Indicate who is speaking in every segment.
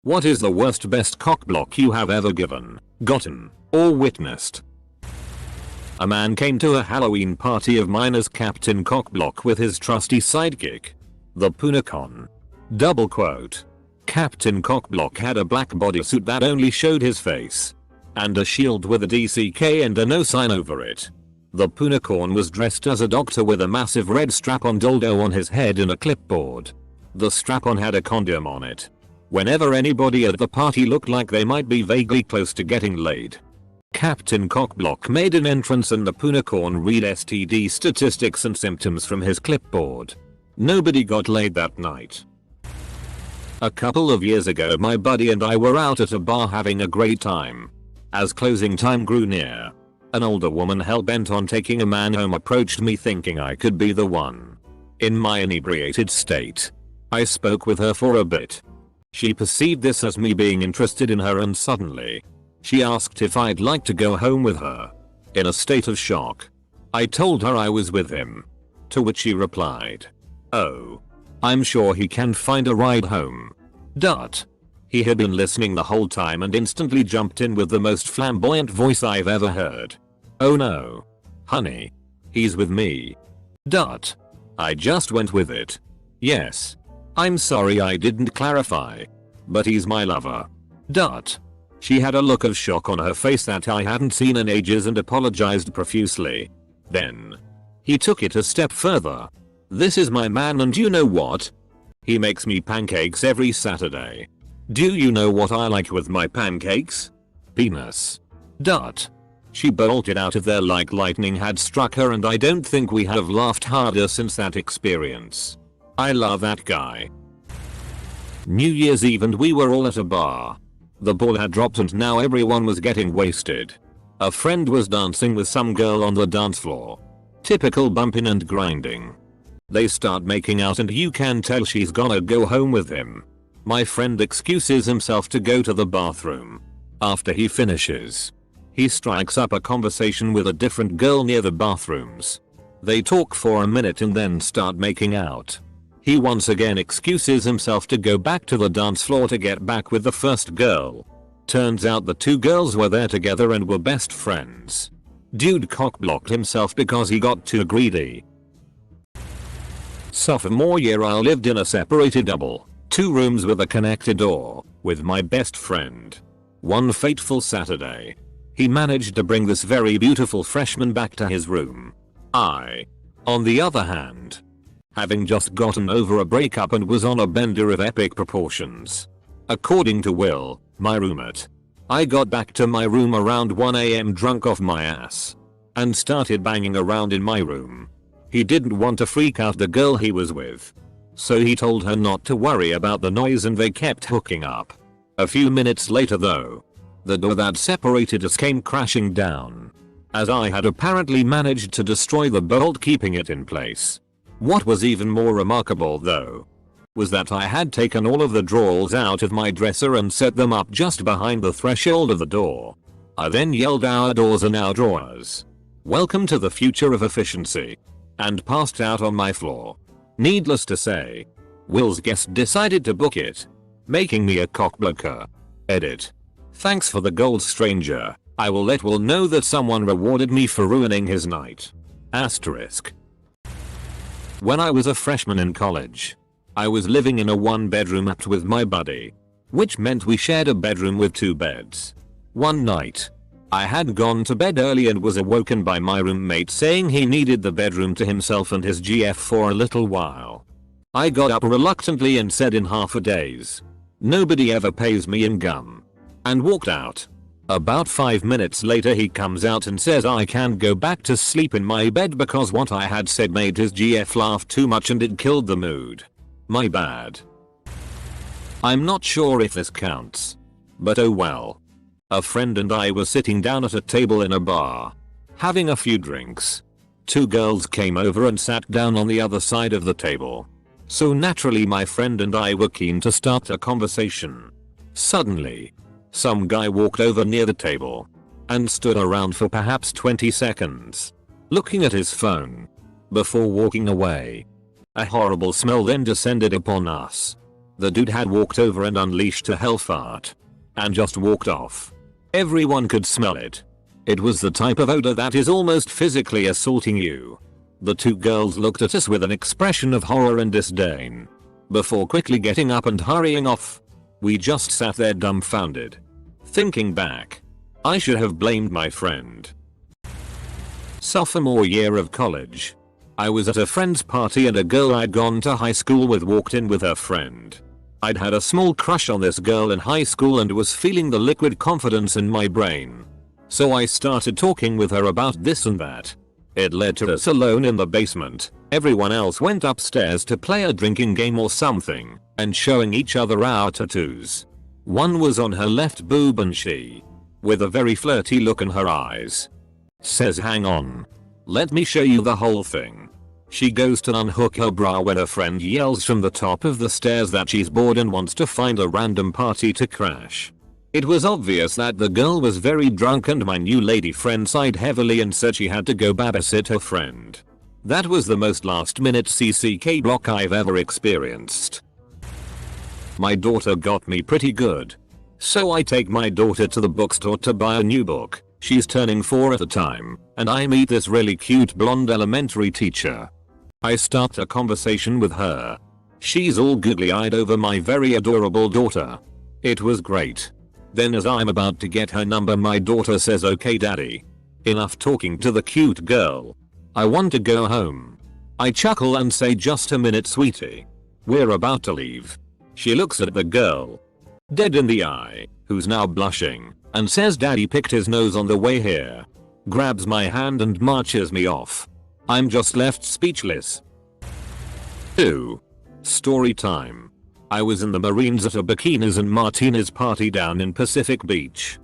Speaker 1: What is the worst best cockblock you have ever given, gotten, or witnessed? A man came to a Halloween party of mine as Captain Cockblock with his trusty sidekick, the Punacon. Double quote. Captain Cockblock had a black bodysuit that only showed his face, and a shield with a DCK and a no sign over it. The Punacon was dressed as a doctor with a massive red strap-on dildo on his head and a clipboard. The strap-on had a condom on it. Whenever anybody at the party looked like they might be vaguely close to getting laid, Captain Cockblock made an entrance and the Punacon read STD statistics and symptoms from his clipboard. Nobody got laid that night. A couple of years ago my buddy and I were out at a bar having a great time. As closing time grew near, an older woman hell-bent on taking a man home approached me thinking I could be the one. In my inebriated state, I spoke with her for a bit. She perceived this as me being interested in her and suddenly, she asked if I'd like to go home with her. In a state of shock, I told her I was with him. To which she replied, "Oh, I'm sure he can find a ride home." He had been listening the whole time and instantly jumped in with the most flamboyant voice I've ever heard. "Oh no. Honey. He's with me." I just went with it. "Yes. I'm sorry I didn't clarify. But he's my lover." She had a look of shock on her face that I hadn't seen in ages and apologized profusely. Then he took it a step further. "This is my man and you know what? He makes me pancakes every Saturday. Do you know what I like with my pancakes? Penis." She bolted out of there like lightning had struck her and I don't think we have laughed harder since that experience. I love that guy. New Year's Eve and we were all at a bar. The ball had dropped and now everyone was getting wasted. A friend was dancing with some girl on the dance floor. Typical bumping and grinding. They start making out and you can tell she's gonna go home with him. My friend excuses himself to go to the bathroom. After he finishes, he strikes up a conversation with a different girl near the bathrooms. They talk for a minute and then start making out. He once again excuses himself to go back to the dance floor to get back with the first girl. Turns out the two girls were there together and were best friends. Dude cockblocked himself because he got too greedy. Sophomore year I lived in a separated double, 2 rooms with a connected door, with my best friend. One fateful Saturday, he managed to bring this very beautiful freshman back to his room. I, on the other hand, having just gotten over a breakup and was on a bender of epic proportions. According to Will, my roommate, I got back to my room around 1 AM drunk off my ass, and started banging around in my room. He didn't want to freak out the girl he was with, so he told her not to worry about the noise and they kept hooking up. A few minutes later though, the door that separated us came crashing down, as I had apparently managed to destroy the bolt keeping it in place. What was even more remarkable though, was that I had taken all of the drawers out of my dresser and set them up just behind the threshold of the door. I then yelled "Our doors and our drawers. Welcome to the future of efficiency," and passed out on my floor. Needless to say, Will's guest decided to book it, making me a cockblocker. Edit. Thanks for the gold, stranger. I will let Will know that someone rewarded me for ruining his night. Asterisk. When I was a freshman in college, I was living in a 1-bedroom apt with my buddy, which meant we shared a bedroom with 2 beds. One night, I had gone to bed early and was awoken by my roommate saying he needed the bedroom to himself and his GF for a little while. I got up reluctantly and said in half a daze, "Nobody ever pays me in gum," and walked out. About 5 minutes later he comes out and says I can't go back to sleep in my bed because what I had said made his GF laugh too much and it killed the mood. My bad. I'm not sure if this counts, but oh well. A friend and I were sitting down at a table in a bar, having a few drinks. 2 girls came over and sat down on the other side of the table. So naturally my friend and I were keen to start a conversation. Suddenly, some guy walked over near the table and stood around for perhaps 20 seconds, looking at his phone, before walking away. A horrible smell then descended upon us. The dude had walked over and unleashed a hell fart. And just walked off. Everyone could smell it. It was the type of odor that is almost physically assaulting you. The two girls looked at us with an expression of horror and disdain. Before quickly getting up and hurrying off. We just sat there dumbfounded. Thinking back, I should have blamed my friend. Sophomore year of college. I was at a friend's party and a girl I'd gone to high school with walked in with her friend. I'd had a small crush on this girl in high school and was feeling the liquid confidence in my brain. So I started talking with her about this and that. It led to us alone in the basement. Everyone else went upstairs to play a drinking game or something, and showing each other our tattoos. One was on her left boob and she, with a very flirty look in her eyes, says, "Hang on. Let me show you the whole thing." She goes to unhook her bra when her friend yells from the top of the stairs that she's bored and wants to find a random party to crash. It was obvious that the girl was very drunk and my new lady friend sighed heavily and said she had to go babysit her friend. That was the most last minute CCK block I've ever experienced. My daughter got me pretty good. So I take my daughter to the bookstore to buy a new book. She's turning 4 at the time, and I meet this really cute blonde elementary teacher. I start a conversation with her. She's all googly-eyed over my very adorable daughter. It was great. Then as I'm about to get her number, my daughter says, "Okay daddy. Enough talking to the cute girl. I want to go home." I chuckle and say, "Just a minute sweetie. We're about to leave." She looks at the girl, dead in the eye, who's now blushing, and says, "Daddy picked his nose on the way here." Grabs my hand and marches me off. I'm just left speechless. 2. Story time. I was in the Marines at a bikinis and martinis party down in Pacific Beach,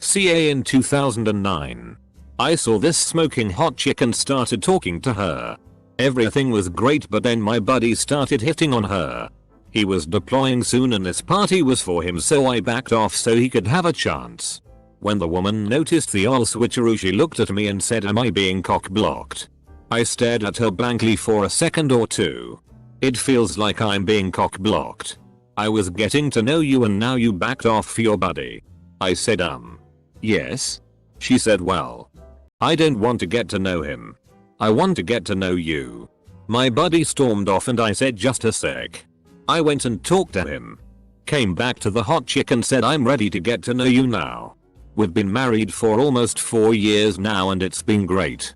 Speaker 1: CA in 2009. I saw this smoking hot chick and started talking to her. Everything was great, but then my buddy started hitting on her. He was deploying soon and this party was for him, so I backed off so he could have a chance. When the woman noticed the oil switcheroo, she looked at me and said, "Am I being cock-blocked?" I stared at her blankly for a second or two. "It feels like I'm being cock-blocked. I was getting to know you and now you backed off for your buddy." I said, yes. She said, "Well, I don't want to get to know him. I want to get to know you." My buddy stormed off and I said, "Just a sec." I went and talked to him. Came back to the hot chick and said, "I'm ready to get to know you now. We've been married for almost 4 years now and it's been great."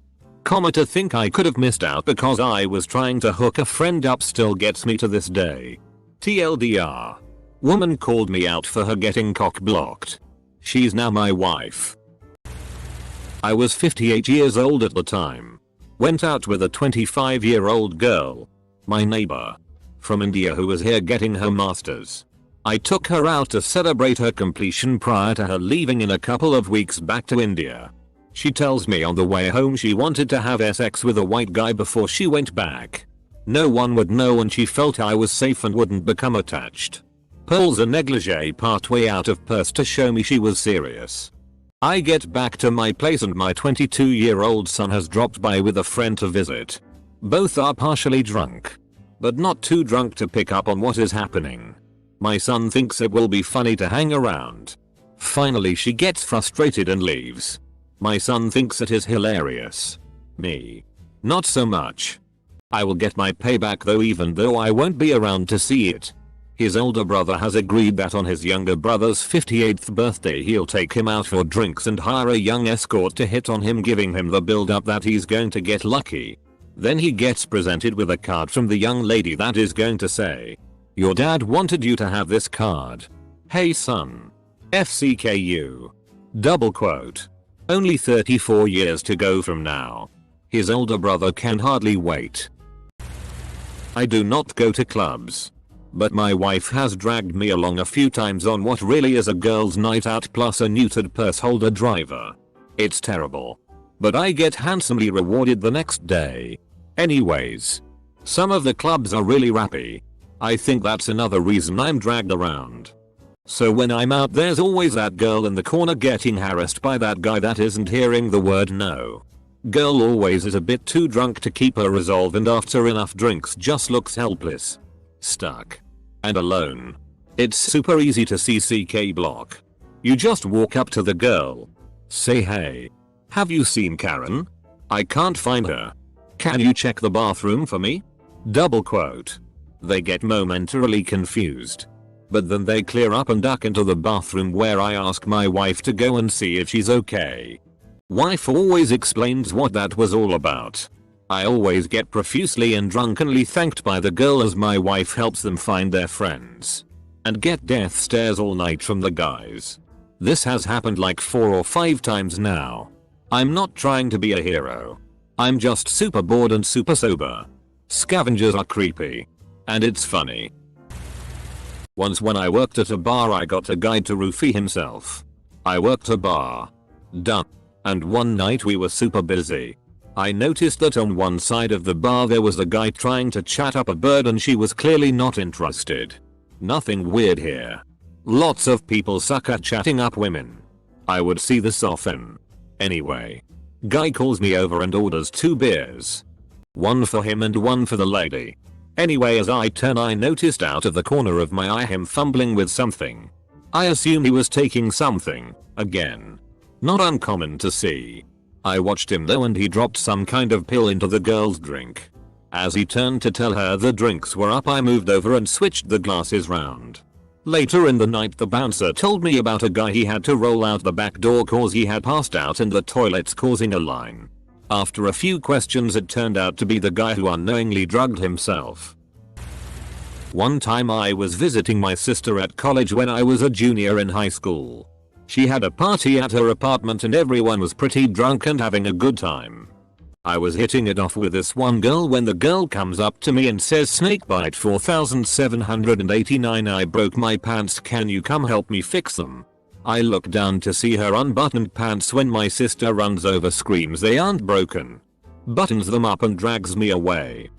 Speaker 1: To think I could have missed out because I was trying to hook a friend up still gets me to this day. TLDR. Woman called me out for her getting cock-blocked. She's now my wife. I was 58 years old at the time. Went out with a 25-year-old girl, my neighbor, from India who was here getting her masters. I took her out to celebrate her completion prior to her leaving in a couple of weeks back to India. She tells me on the way home she wanted to have sex with a white guy before she went back. No one would know and she felt I was safe and wouldn't become attached. Pulls a negligee partway out of purse to show me she was serious. I get back to my place and my 22-year-old son has dropped by with a friend to visit. Both are partially drunk, but not too drunk to pick up on what is happening. My son thinks it will be funny to hang around. Finally she gets frustrated and leaves. My son thinks it is hilarious. Me, not so much. I will get my payback though, even though I won't be around to see it. His older brother has agreed that on his younger brother's 58th birthday he'll take him out for drinks and hire a young escort to hit on him, giving him the build up that he's going to get lucky. Then he gets presented with a card from the young lady that is going to say, "Your dad wanted you to have this card. Hey son. FCKU. Double quote. Only 34 years to go from now." His older brother can hardly wait. I do not go to clubs, but my wife has dragged me along a few times on what really is a girls' night out plus a neutered purse holder driver. It's terrible, but I get handsomely rewarded the next day. Anyways, some of the clubs are really rappy. I think that's another reason I'm dragged around. So when I'm out, there's always that girl in the corner getting harassed by that guy that isn't hearing the word no. Girl always is a bit too drunk to keep her resolve and after enough drinks just looks helpless. Stuck. and alone. It's super easy to see CK block. You just walk up to the girl. Say, hey. Have you seen Karen? I can't find her. Can you check the bathroom for me? Double quote. They get momentarily confused. But then they clear up and duck into the bathroom where I ask my wife to go and see if she's okay. Wife always explains what that was all about. I always get profusely and drunkenly thanked by the girl as my wife helps them find their friends. And get death stares all night from the guys. This has happened like 4 or 5 times now. I'm not trying to be a hero. I'm just super bored and super sober. Scavengers are creepy. And it's funny. Once when I worked at a bar I got a guy to roofie himself. I worked a bar. Done. And one night we were super busy. I noticed that on one side of the bar there was a guy trying to chat up a bird and she was clearly not interested. Nothing weird here. Lots of people suck at chatting up women. I would see this often. Anyway. Guy calls me over and orders 2 beers. One for him and one for the lady. Anyway, as I turn I noticed out of the corner of my eye him fumbling with something. I assume he was taking something, again. Not uncommon to see. I watched him though and he dropped some kind of pill into the girl's drink. As he turned to tell her the drinks were up I moved over and switched the glasses round. Later in the night the bouncer told me about a guy he had to roll out the back door cause he had passed out in the toilets causing a line. After a few questions it turned out to be the guy who unknowingly drugged himself. One time I was visiting my sister at college when I was a junior in high school. She had a party at her apartment and everyone was pretty drunk and having a good time. I was hitting it off with this one girl when the girl comes up to me and says snakebite 4789 I broke my pants, can you come help me fix them? I look down to see her unbuttoned pants when my sister runs over, screams they aren't broken, buttons them up and drags me away.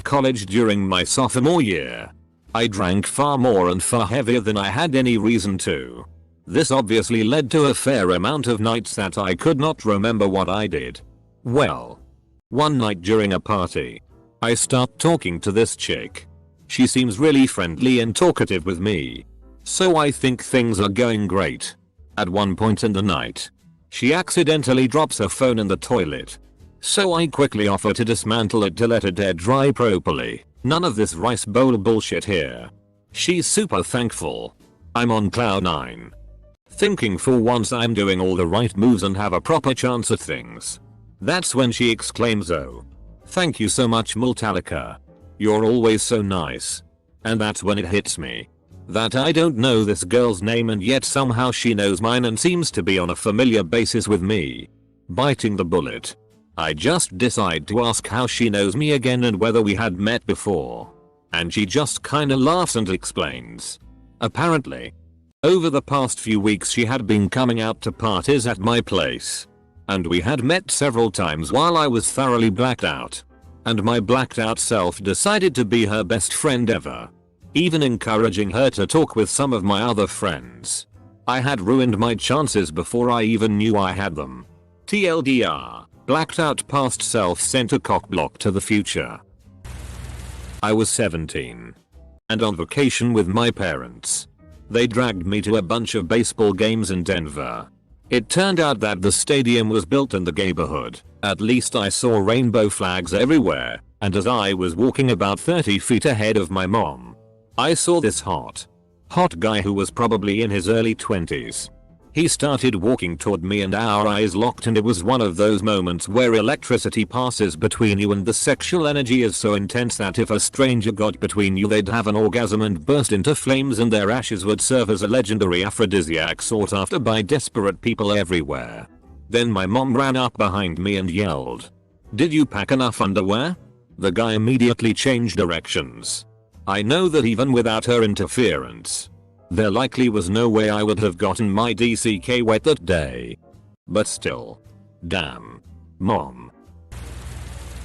Speaker 1: College during my sophomore year. I drank far more and far heavier than I had any reason to. This obviously led to a fair amount of nights that I could not remember what I did. Well, one night during a party, I start talking to this chick. She seems really friendly and talkative with me. So I think things are going great. At one point in the night, she accidentally drops her phone in the toilet. So I quickly offer to dismantle it to let it air dry properly. None of this rice bowl bullshit here. She's super thankful. I'm on cloud 9. Thinking for once I'm doing all the right moves and have a proper chance at things. That's when she exclaims, oh. Thank you so much Multalika. You're always so nice. And that's when it hits me. That I don't know this girl's name and yet somehow she knows mine and seems to be on a familiar basis with me. Biting the bullet. I just decide to ask how she knows me again and whether we had met before. And she just kinda laughs and explains. Apparently, over the past few weeks she had been coming out to parties at my place. And we had met several times while I was thoroughly blacked out. And my blacked out self decided to be her best friend ever. Even encouraging her to talk with some of my other friends. I had ruined my chances before I even knew I had them. TLDR, blacked out past self sent a cockblock to the future. I was 17. And on vacation with my parents. They dragged me to a bunch of baseball games in Denver. It turned out that the stadium was built in the neighborhood. At least I saw rainbow flags everywhere, and as I was walking about 30 feet ahead of my mom, I saw this hot guy who was probably in his early 20s. He started walking toward me and our eyes locked, and it was one of those moments where electricity passes between you and the sexual energy is so intense that if a stranger got between you they'd have an orgasm and burst into flames and their ashes would serve as a legendary aphrodisiac sought after by desperate people everywhere. Then my mom ran up behind me and yelled, "Did you pack enough underwear?" The guy immediately changed directions. I know that even without her interference, there likely was no way I would have gotten my DCK wet that day. But still. Damn. Mom.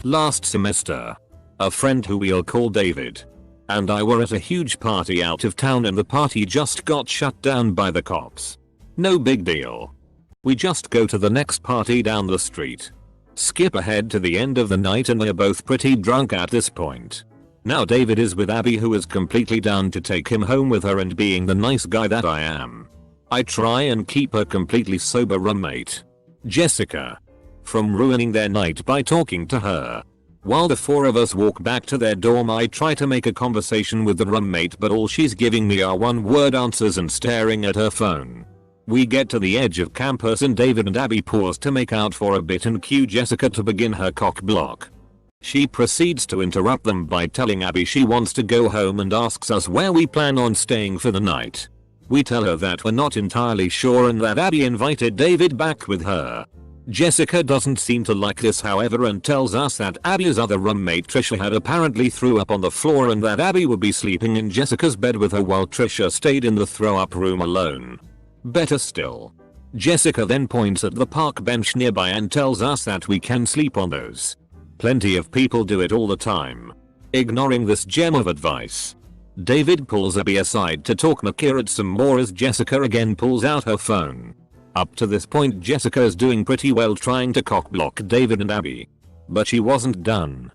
Speaker 1: Last semester, a friend who we'll call David and I were at a huge party out of town and the party just got shut down by the cops. No big deal. We just go to the next party down the street. Skip ahead to the end of the night and we're both pretty drunk at this point. Now David is with Abby, who is completely down to take him home with her, and being the nice guy that I am, I try and keep her completely sober roommate, Jessica, from ruining their night by talking to her. While the four of us walk back to their dorm, I try to make a conversation with the roommate, but all she's giving me are one-word answers and staring at her phone. We get to the edge of campus and David and Abby pause to make out for a bit and cue Jessica to begin her cock block. She proceeds to interrupt them by telling Abby she wants to go home and asks us where we plan on staying for the night. We tell her that we're not entirely sure and that Abby invited David back with her. Jessica doesn't seem to like this, however, and tells us that Abby's other roommate Trisha had apparently threw up on the floor and that Abby would be sleeping in Jessica's bed with her while Trisha stayed in the throw up room alone. Better still, Jessica then points at the park bench nearby and tells us that we can sleep on those. Plenty of people do it all the time. Ignoring this gem of advice, David pulls Abby aside to talk MacLeod some more as Jessica again pulls out her phone. Up to this point, Jessica is doing pretty well trying to cockblock David and Abby. But she wasn't done.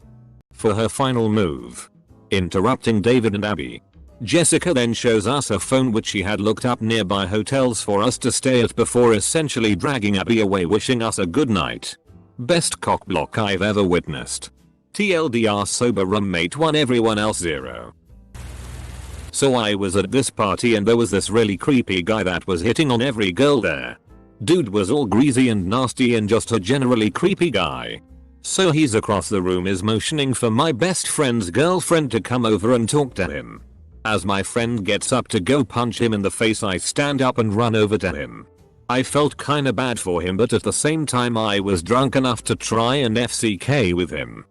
Speaker 1: For her final move, interrupting David and Abby, Jessica then shows us her phone, which she had looked up nearby hotels for us to stay at before essentially dragging Abby away, wishing us a good night. Best cockblock I've ever witnessed. TLDR, sober roommate 1, everyone else 0. So I was at this party and there was this really creepy guy that was hitting on every girl there. Dude was all greasy and nasty and just a generally creepy guy. So he's across the room is motioning for my best friend's girlfriend to come over and talk to him. As my friend gets up to go punch him in the face, I stand up and run over to him. I felt kinda bad for him, but at the same time I was drunk enough to try and FCK with him.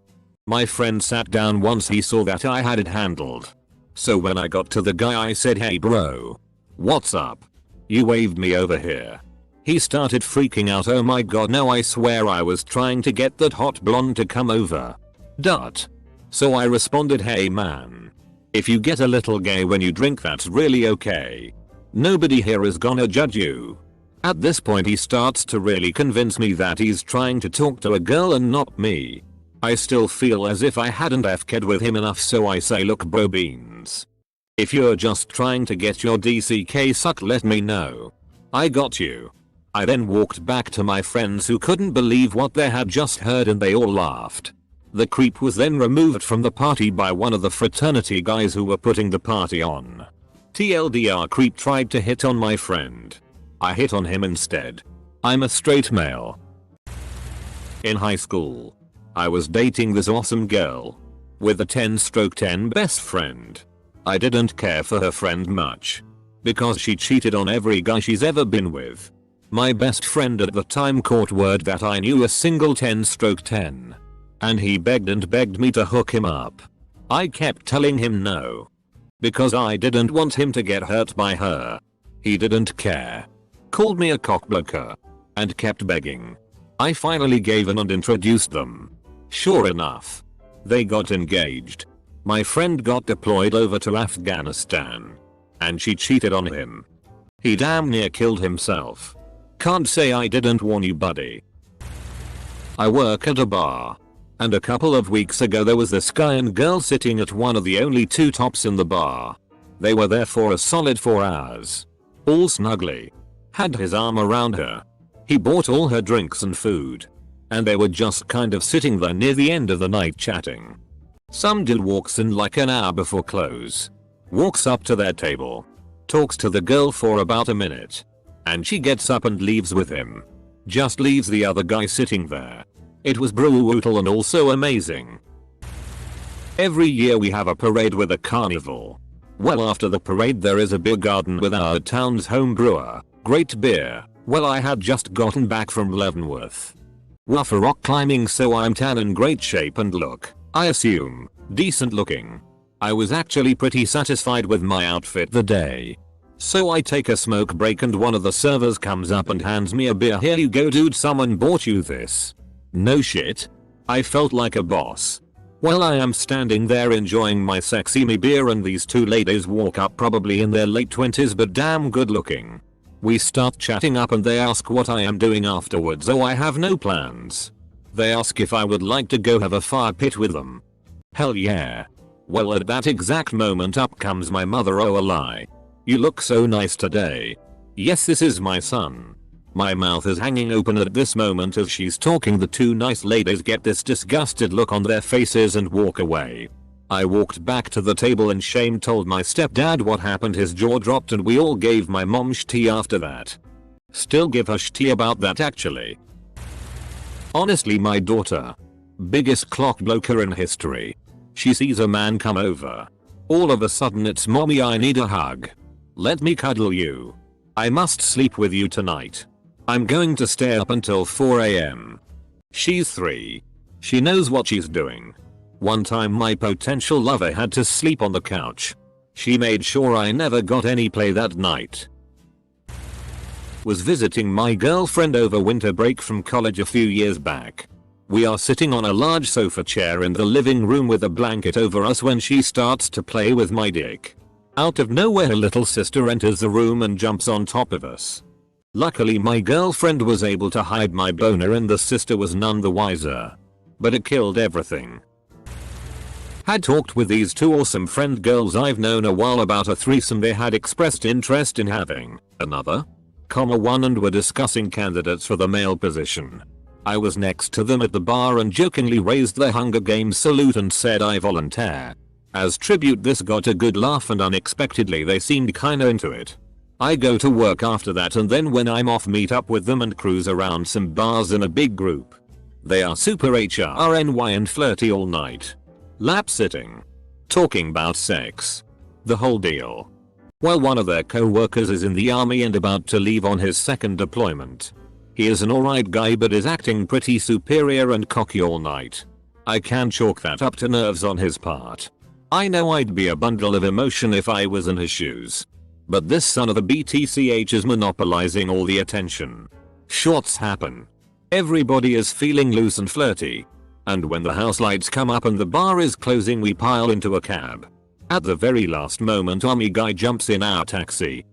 Speaker 1: My friend sat down once he saw that I had it handled. So when I got to the guy I said, "Hey bro, what's up? You waved me over here." He started freaking out. "Oh my god, no, I swear I was trying to get that hot blonde to come over." So I responded, "Hey man, if you get a little gay when you drink, that's really okay. Nobody here is gonna judge you." At this point he starts to really convince me that he's trying to talk to a girl and not me. I still feel as if I hadn't FK'd with him enough, so I say, "Look bro beans, if you're just trying to get your DCK sucked, let me know. I got you." I then walked back to my friends who couldn't believe what they had just heard and they all laughed. The creep was then removed from the party by one of the fraternity guys who were putting the party on. TLDR, creep tried to hit on my friend. I hit on him instead. I'm a straight male. In high school, I was dating this awesome girl with a 10/10 best friend. I didn't care for her friend much because she cheated on every guy she's ever been with. My best friend at the time caught word that I knew a single 10/10, and he begged and begged me to hook him up. I kept telling him no because I didn't want him to get hurt by her. He didn't care, called me a cockblocker, and kept begging. I finally gave in and introduced them. Sure enough, they got engaged. My friend got deployed over to Afghanistan, and she cheated on him. He damn near killed himself. Can't say I didn't warn you, buddy. I work at a bar, and a couple of weeks ago there was this guy and girl sitting at one of the only two tops in the bar. They were there for a solid 4 hours, all snugly. Had his arm around her. He bought all her drinks and food, and they were just kind of sitting there near the end of the night chatting. Some dude walks in like an hour before close, walks up to their table, talks to the girl for about a minute, and she gets up and leaves with him. Just leaves the other guy sitting there. It was brutal and also amazing. Every year we have a parade with a carnival. Well, after the parade there is a beer garden with our town's home brewer. Great beer. Well, I had just gotten back from Leavenworth. For rock climbing, so I'm tan in great shape and look, I assume, decent looking. I was actually pretty satisfied with my outfit the day. So I take a smoke break and one of the servers comes up and hands me a beer. "Here you go dude, someone bought you this." No shit. I felt like a boss. Well, I am standing there enjoying my sexy me beer and these two ladies walk up, probably in their late 20s but damn good looking. We start chatting up and they ask what I am doing afterwards. Oh, I have no plans. They ask if I would like to go have a fire pit with them. Hell yeah. Well, at that exact moment up comes my mother. Oh, a lie. You look so nice today. Yes, this is my son. My mouth is hanging open at this moment as she's talking. The two nice ladies get this disgusted look on their faces and walk away. I walked back to the table in shame, told my stepdad what happened. His jaw dropped and we all gave my mom shitty after that. Still give her shitty about that actually. Honestly, my daughter. Biggest clock blocker in history. She sees a man come over. All of a sudden it's mommy, I need a hug. Let me cuddle you. I must sleep with you tonight. I'm going to stay up until 4 AM. She's 3. She knows what she's doing. One time my potential lover had to sleep on the couch. She made sure I never got any play that night. Was visiting my girlfriend over winter break from college a few years back. We are sitting on a large sofa chair in the living room with a blanket over us when she starts to play with my dick. Out of nowhere her little sister enters the room and jumps on top of us. Luckily my girlfriend was able to hide my boner and the sister was none the wiser. But it killed everything. Had talked with these two awesome friend girls I've known a while about a threesome they had expressed interest in having. Another? One, and were discussing candidates for the male position. I was next to them at the bar and jokingly raised the Hunger Games salute and said I volunteer. As tribute, this got a good laugh and unexpectedly they seemed kinda into it. I go to work after that and then when I'm off meet up with them and cruise around some bars in a big group. They are super HRNY and flirty all night. Lap sitting. Talking about sex. The whole deal. While one of their co-workers is in the army and about to leave on his second deployment. He is an alright guy but is acting pretty superior and cocky all night. I can chalk that up to nerves on his part. I know I'd be a bundle of emotion if I was in his shoes. But this son of a BTCH is monopolizing all the attention. Shorts happen. Everybody is feeling loose and flirty. And when the house lights come up and the bar is closing we pile into a cab. At the very last moment army guy jumps in our taxi.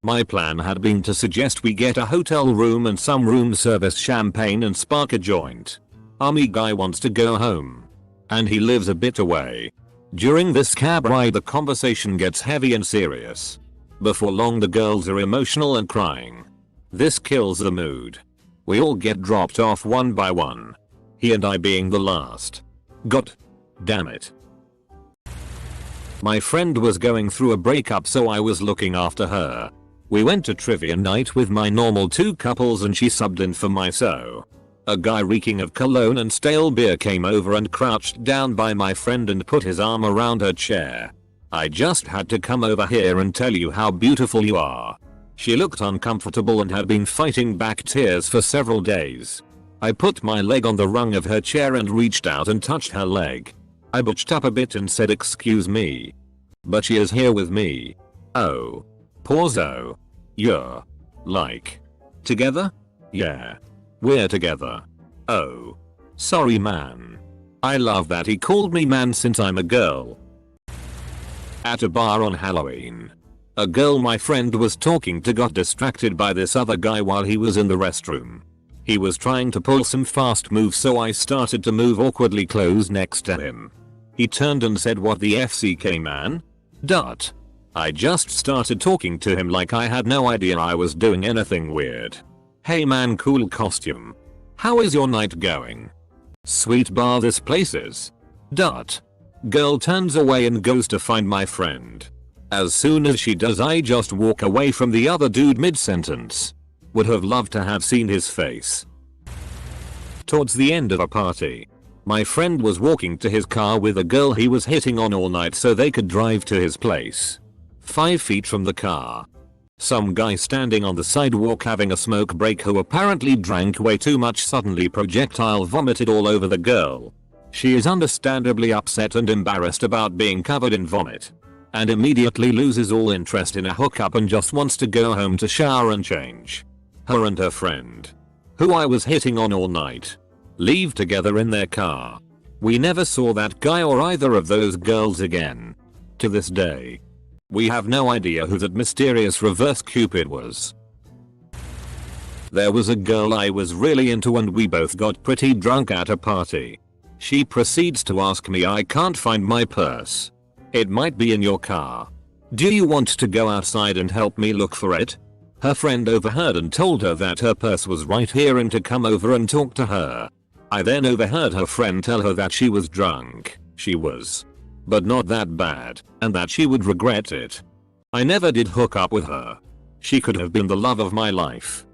Speaker 1: My plan had been to suggest we get a hotel room and some room service champagne and spark a joint. Army guy wants to go home. And he lives a bit away. During this cab ride the conversation gets heavy and serious. Before long the girls are emotional and crying. This kills the mood. We all get dropped off one by one. He and I being the last. God damn it. My friend was going through a breakup so I was looking after her. We went to trivia night with my normal 2 couples and she subbed in for my so. A guy reeking of cologne and stale beer came over and crouched down by my friend and put his arm around her chair. I just had to come over here and tell you how beautiful you are. She looked uncomfortable and had been fighting back tears for several days. I put my leg on the rung of her chair and reached out and touched her leg. I butched up a bit and said excuse me. But she is here with me. Oh. Pause. Oh. You're. Like. Together? Yeah. We're together. Oh. Sorry man. I love that he called me man since I'm a girl. At a bar on Halloween. A girl my friend was talking to got distracted by this other guy while he was in the restroom. He was trying to pull some fast moves so I started to move awkwardly close next to him. He turned and said what the FCK man? Dot. I just started talking to him like I had no idea I was doing anything weird. Hey man, cool costume. How is your night going? Sweet bar this place is. Dot. Girl turns away and goes to find my friend. As soon as she does I just walk away from the other dude mid-sentence. Would have loved to have seen his face. Towards the end of a party. My friend was walking to his car with a girl he was hitting on all night so they could drive to his place. 5 feet from the car. Some guy standing on the sidewalk having a smoke break who apparently drank way too much suddenly projectile vomited all over the girl. She is understandably upset and embarrassed about being covered in vomit. And immediately loses all interest in a hookup and just wants to go home to shower and change. Her and her friend, who I was hitting on all night, leave together in their car. We never saw that guy or either of those girls again. To this day. We have no idea who that mysterious reverse Cupid was. There was a girl I was really into and we both got pretty drunk at a party. She proceeds to ask me I can't find my purse. It might be in your car. Do you want to go outside and help me look for it? Her friend overheard and told her that her purse was right here and to come over and talk to her. I then overheard her friend tell her that she was drunk. She was. But not that bad, and that she would regret it. I never did hook up with her. She could have been the love of my life.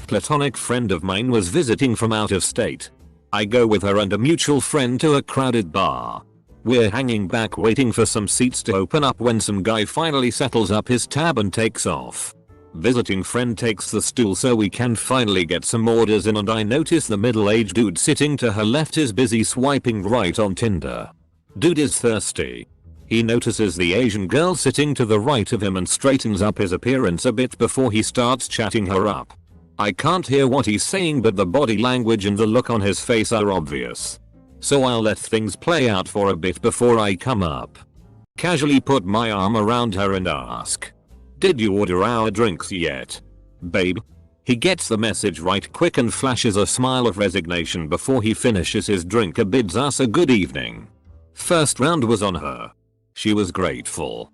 Speaker 1: Platonic friend of mine was visiting from out of state. I go with her and a mutual friend to a crowded bar. We're hanging back waiting for some seats to open up when some guy finally settles up his tab and takes off. Visiting friend takes the stool so we can finally get some orders in, and I notice the middle-aged dude sitting to her left is busy swiping right on Tinder. Dude is thirsty. He notices the Asian girl sitting to the right of him and straightens up his appearance a bit before he starts chatting her up. I can't hear what he's saying, but the body language and the look on his face are obvious. So I'll let things play out for a bit before I come up. Casually put my arm around her and ask, "Did you order our drinks yet, babe?" He gets the message right quick and flashes a smile of resignation before he finishes his drink and bids us a good evening. First round was on her. She was grateful.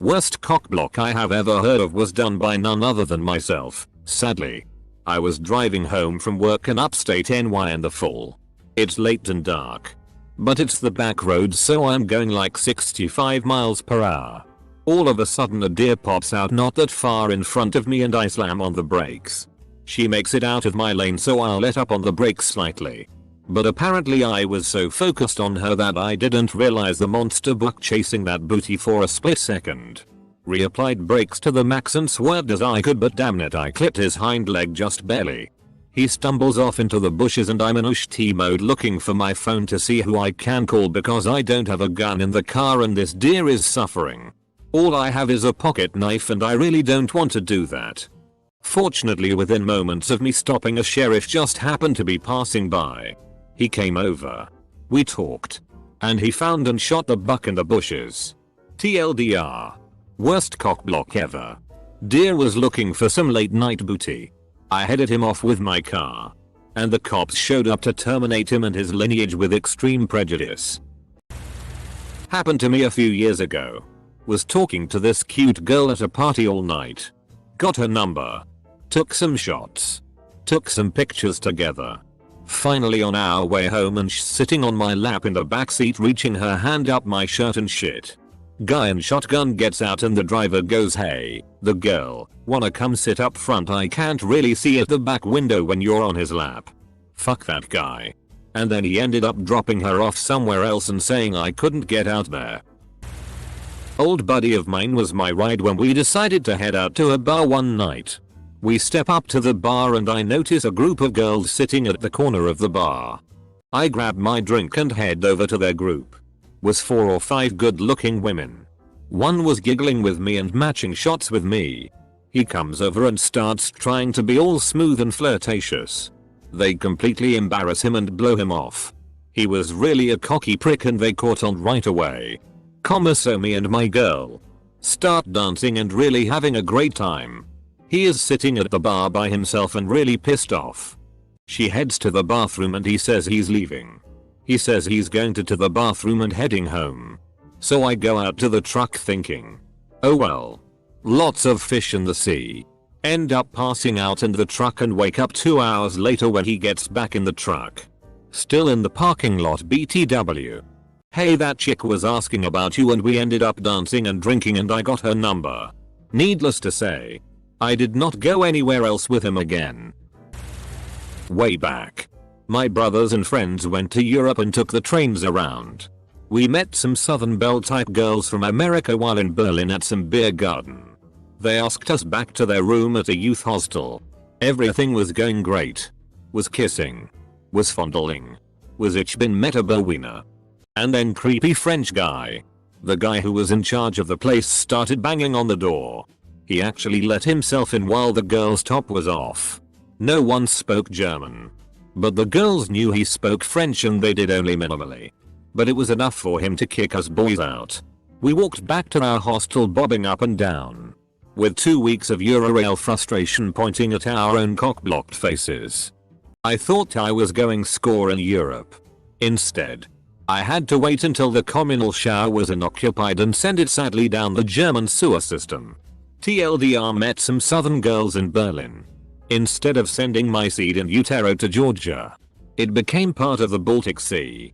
Speaker 1: Worst cockblock I have ever heard of was done by none other than myself, sadly. I was driving home from work in upstate NY in the fall. It's late and dark. But it's the back roads, so I'm going like 65 miles per hour. All of a sudden a deer pops out not that far in front of me and I slam on the brakes. She makes it out of my lane, so I'll let up on the brakes slightly. But apparently I was so focused on her that I didn't realize the monster buck chasing that booty for a split second. Reapplied brakes to the max and swerved as I could, but damn it, I clipped his hind leg just barely. He stumbles off into the bushes and I'm in UST mode looking for my phone to see who I can call because I don't have a gun in the car and this deer is suffering. All I have is a pocket knife and I really don't want to do that. Fortunately, within moments of me stopping, a sheriff just happened to be passing by. He came over. We talked. And he found and shot the buck in the bushes. TLDR. Worst cockblock ever. Deer was looking for some late night booty. I headed him off with my car. And the cops showed up to terminate him and his lineage with extreme prejudice. Happened to me a few years ago. Was talking to this cute girl at a party all night. Got her number. Took some shots. Took some pictures together. Finally on our way home and she's sitting on my lap in the backseat reaching her hand up my shirt and shit. Guy in shotgun gets out and the driver goes, "Hey, the girl, wanna come sit up front? I can't really see at the back window when you're on his lap." Fuck that guy. And then he ended up dropping her off somewhere else and saying I couldn't get out there. Old buddy of mine was my ride when we decided to head out to a bar one night. We step up to the bar and I notice a group of girls sitting at the corner of the bar. I grab my drink and head over to their group. Was 4 or 5 good looking women. One was giggling with me and matching shots with me. He comes over and starts trying to be all smooth and flirtatious. They completely embarrass him and blow him off. He was really a cocky prick and they caught on right away. So me and my girl start dancing and really having a great time. He is sitting at the bar by himself and really pissed off. She heads to the bathroom and he says he's leaving. He says he's going to the bathroom and heading home. So I go out to the truck thinking, oh well. Lots of fish in the sea. End up passing out in the truck and wake up 2 hours later when he gets back in the truck. Still in the parking lot BTW. Hey, that chick was asking about you and we ended up dancing and drinking and I got her number. Needless to say, I did not go anywhere else with him again. Way back. My brothers and friends went to Europe and took the trains around. We met some Southern Belle type girls from America while in Berlin at some beer garden. They asked us back to their room at a youth hostel. Everything was going great. Was kissing. Was fondling. Was ich bin Meta-Berwiener. And then creepy French guy. The guy who was in charge of the place started banging on the door. He actually let himself in while the girl's top was off. No one spoke German. But the girls knew he spoke French and they did only minimally. But it was enough for him to kick us boys out. We walked back to our hostel bobbing up and down. With 2 weeks of Eurorail frustration pointing at our own cock-blocked faces. I thought I was going score in Europe. Instead, I had to wait until the communal shower was unoccupied and send it sadly down the German sewer system. TLDR, met some southern girls in Berlin. Instead of sending my seed in utero to Georgia, it became part of the Baltic Sea.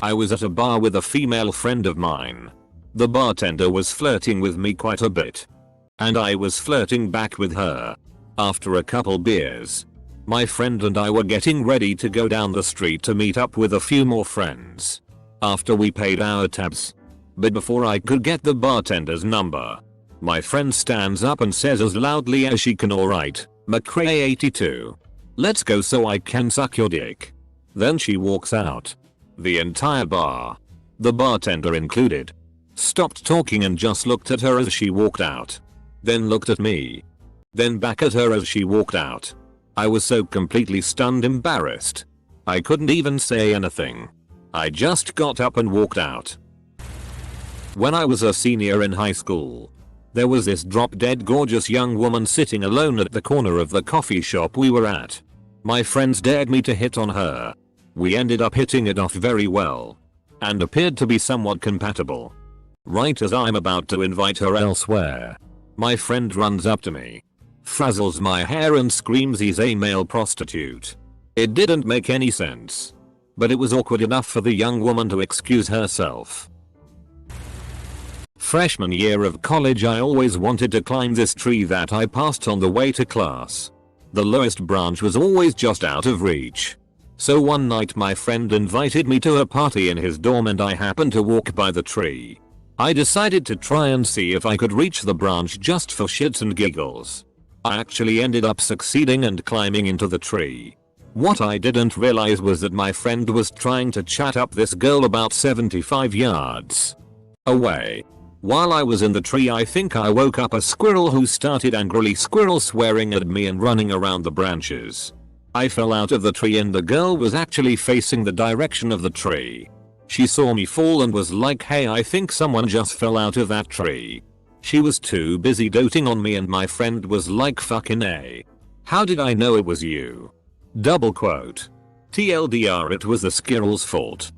Speaker 1: I was at a bar with a female friend of mine. The bartender was flirting with me quite a bit, and I was flirting back with her. After a couple beers, my friend and I were getting ready to go down the street to meet up with a few more friends. After we paid our tabs, but before I could get the bartender's number, my friend stands up and says as loudly as she can, "Alright, McRae82. Let's go so I can suck your dick." Then she walks out. The entire bar, the bartender included, stopped talking and just looked at her as she walked out. Then looked at me. Then back at her as she walked out. I was so completely stunned, embarrassed. I couldn't even say anything. I just got up and walked out. When I was a senior in high school, there was this drop-dead gorgeous young woman sitting alone at the corner of the coffee shop we were at. My friends dared me to hit on her. We ended up hitting it off very well, and appeared to be somewhat compatible. Right as I'm about to invite her elsewhere, my friend runs up to me, frazzles my hair and screams he's a male prostitute. It didn't make any sense, but it was awkward enough for the young woman to excuse herself. Freshman year of college, I always wanted to climb this tree that I passed on the way to class. The lowest branch was always just out of reach. So one night my friend invited me to a party in his dorm and I happened to walk by the tree. I decided to try and see if I could reach the branch just for shits and giggles. I actually ended up succeeding and climbing into the tree. What I didn't realize was that my friend was trying to chat up this girl about 75 yards away. While I was in the tree, I think I woke up a squirrel who started angrily squirrel swearing at me and running around the branches. I fell out of the tree and the girl was actually facing the direction of the tree. She saw me fall and was like, "Hey, I think someone just fell out of that tree." She was too busy doting on me and my friend was like, "Fucking A. How did I know it was you?" Double quote. TLDR, it was the squirrel's fault.